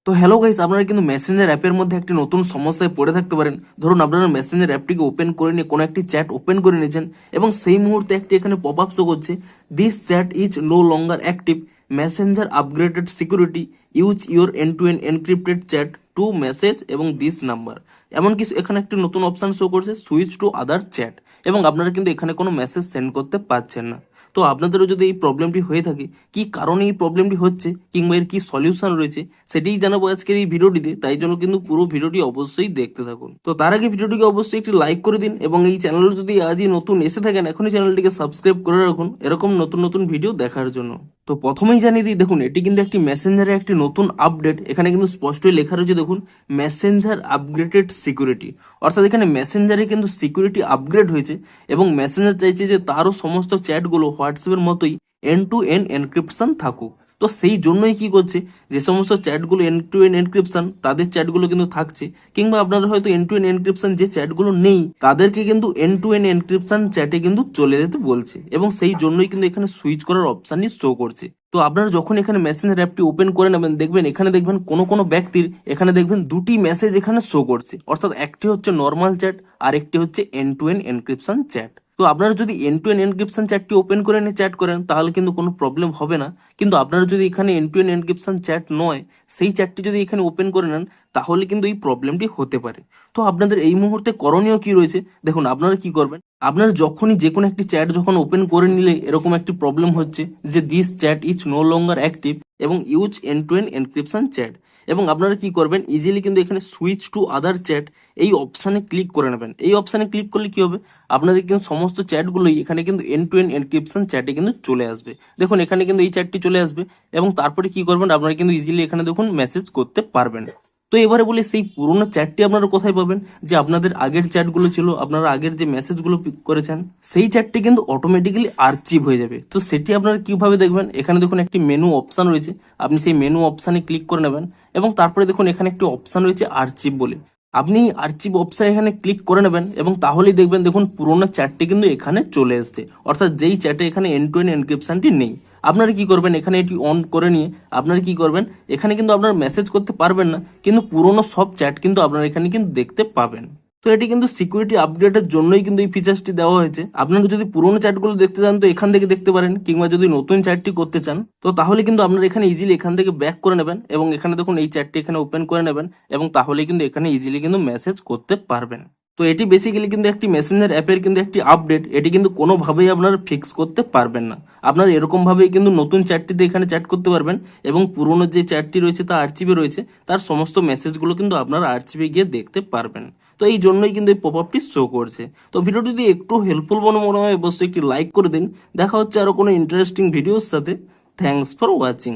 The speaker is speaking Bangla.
তো হ্যালো গাইস, আপনারা কিন্তু মেসেঞ্জার অ্যাপের মধ্যে একটি নতুন সমস্যায় পড়ে থাকতে পারেন। ধরুন আপনারা মেসেঞ্জার অ্যাপটিকে ওপেন করে নিয়ে কোনো একটি চ্যাট ওপেন করে নিয়েছেন এবং সেই মুহূর্তে একটি এখানে পপ আপ শো করছে, this chat is no longer active, messenger upgraded security, use your end to end encrypted chat to message এবং দিস নাম্বার। এমনকি এখানে একটি নতুন অপশন শো করছে, সুইচ টু আদার চ্যাট, এবং আপনারা কিন্তু এখানে কোনো মেসেজ সেন্ড করতে পারছেন না। তো আপনাদেরও যদি এই প্রবলেমটি হয়ে থাকে, কি কারণে এই প্রবলেমটি হচ্ছে কিংবা এর কি সলিউশন রয়েছে সেটাই জানাবো আজকের এই ভিডিওটিতে। তাই জন্য কিন্তু পুরো ভিডিওটি অবশ্যই দেখতে থাকুন। তো তার আগে ভিডিওটিকে অবশ্যই একটি লাইক করে দিন এবং এই চ্যানেলে যদি আজই নতুন এসে থাকেন এখনই চ্যানেলটিকে সাবস্ক্রাইব করে রাখুন এরকম নতুন নতুন ভিডিও দেখার জন্য। তো প্রথমেই জানিয়ে দিই, দেখুন এটি কিন্তু একটি মেসেঞ্জারের একটি নতুন আপডেট। এখানে কিন্তু স্পষ্টই লেখা রয়েছে, দেখুন মেসেঞ্জার আপগ্রেডেড সিকিউরিটি, অর্থাৎ এখানে মেসেঞ্জারে কিন্তু সিকিউরিটি আপগ্রেড হয়েছে এবং মেসেঞ্জার চাইছে যে তারও সমস্ত চ্যাটগুলো হোয়াটসঅ্যাপের মতোই এন্ড টু এন্ড এনক্রিপশন থাকুক। তো সেই জন্যই কি করছে, যে সমস্ত চ্যাটগুলো এন্ড টু এন্ড এনক্রিপশন তাদের চ্যাটগুলো কিন্তু থাকছে, কিংবা আপনারা হয়তো এন্ড টু এন্ড এনক্রিপশন যে চ্যাটগুলো নেই তাদেরকে কিন্তু এন্ড টু এন্ড এনক্রিপশন চ্যাটে কিন্তু চলে যেতে বলছে, এবং সেই জন্যই কিন্তু এখানে সুইচ করার অপশনই শো করছে। তো আপনারা যখন এখানে মেসেঞ্জার অ্যাপটি ওপেন করে নেবেন, দেখবেন এখানে দেখবেন কোনো ব্যক্তির এখানে দেখবেন দুটি মেসেজ এখানে শো করছে, অর্থাৎ একটি হচ্ছে নর্মাল চ্যাট আর একটি হচ্ছে end to end encryption chat. তো আপনারা যদি এন্ড টু এন্ড এনক্রিপশন চ্যাটটি ওপেন করে নিয়ে চ্যাট করেন তাহলে কিন্তু কোনো প্রবলেম হবে না, কিন্তু আপনারা যদি এখানে end to end encryption chat নয় সেই চ্যাটটি যদি এখানে ওপেন করে নেন তাহলে কিন্তু এই প্রবলেমটি হতে পারে। তো আপনাদের এই মুহূর্তে করণীয় কি রয়েছে, দেখুন আপনারা কি করবেন, আপনারা যখনই যে কোনো একটি চ্যাট যখন ওপেন করে নিলে এরকম একটি প্রবলেম হচ্ছে যে this chat is no longer active এবং use end to end encryption chat, এবং আপনারা কি করবেন, ইজিলি কিন্তু এখানে সুইচ টু আদার চ্যাট এই অপশানে ক্লিক করে নেবেন। এই অপশানে ক্লিক করলে কি হবে, আপনাদের কিন্তু সমস্ত চ্যাটগুলোই এখানে কিন্তু এন্ড টু এন্ড এনক্রিপশন চ্যাটে কিন্তু চলে আসবে। দেখুন এখানে কিন্তু এই চ্যাটটি চলে আসবে এবং তারপরে কি করবেন, আপনারা কিন্তু ইজিলি এখানে দেখুন মেসেজ করতে পারবেন। তো এবারে বলি, সেই পুরোনো চ্যাটটি আপনারা কোথায় পাবেন, যে আপনাদের আগের চ্যাটগুলো ছিল, আপনারা আগের যে মেসেজগুলো পিক করেছেন সেই চ্যাটটি কিন্তু অটোমেটিক্যালি আর্চিভ হয়ে যাবে। তো সেটি আপনারা কিভাবে দেখবেন, এখানে দেখুন একটি মেনু অপশান রয়েছে, আপনি সেই মেনু অপশানে ক্লিক করে নেবেন এবং তারপরে দেখুন এখানে একটি অপশান রয়েছে আর্চিভ বলে, আপনি আর্চিভ অপশান এখানে ক্লিক করে নেবেন এবং তাহলেই দেখবেন দেখুন পুরোনো চ্যাটটি কিন্তু এখানে চলে এসছে, অর্থাৎ যেই চ্যাটে এখানে এন্ড টু এন্ড এনক্রিপশনটি নেই। আপনারা কি করবেন, এখানে এটি অন করে নিয়ে আপনারা কি করবেন, এখানে কিন্তু আপনারা মেসেজ করতে পারবেন না, কিন্তু পুরোনো সব চ্যাট কিন্তু আপনারা এখানে কিন্তু দেখতে পাবেন। তো এটি কিন্তু সিকিউরিটি আপডেটের জন্যই কিন্তু এই ফিচার্সটি দেওয়া হয়েছে। আপনারা যদি পুরোনো চ্যাটগুলো দেখতে চান তো এখান থেকে দেখতে পারেন, কিংবা যদি নতুন চ্যাটটি করতে চান তো তাহলে কিন্তু আপনারা এখানে ইজিলি এখান থেকে ব্যাক করে নেবেন এবং এখানে দেখুন এই চ্যাটটি এখানে ওপেন করে নেবেন এবং তাহলে কিন্তু এখানে ইজিলি কিন্তু মেসেজ করতে পারবেন। তো এটি বেসিক্যালি কিন্তু একটি মেসেঞ্জার অ্যাপের কিন্তু একটি আপডেট, এটি কিন্তু কোনোভাবেই আপনারা ফিক্স করতে পারবেন না। আপনারা এরকমভাবেই কিন্তু নতুন চ্যাটটিতে এখানে চ্যাট করতে পারবেন এবং পুরোনো যে চ্যাটটি রয়েছে তা আর্চিভে রয়েছে তার সমস্ত মেসেজগুলো কিন্তু আপনারা আর্চিভে গিয়ে দেখতে পারবেন। তো এই জন্যই কিন্তু এই পপ আপটি শো করছে। তো ভিডিওটি যদি একটু হেল্পফুল মনে হয় অবশ্যই একটি লাইক করে দিন। দেখা হচ্ছে আরও কোনো ইন্টারেস্টিং ভিডিওর সাথে। Thanks for watching.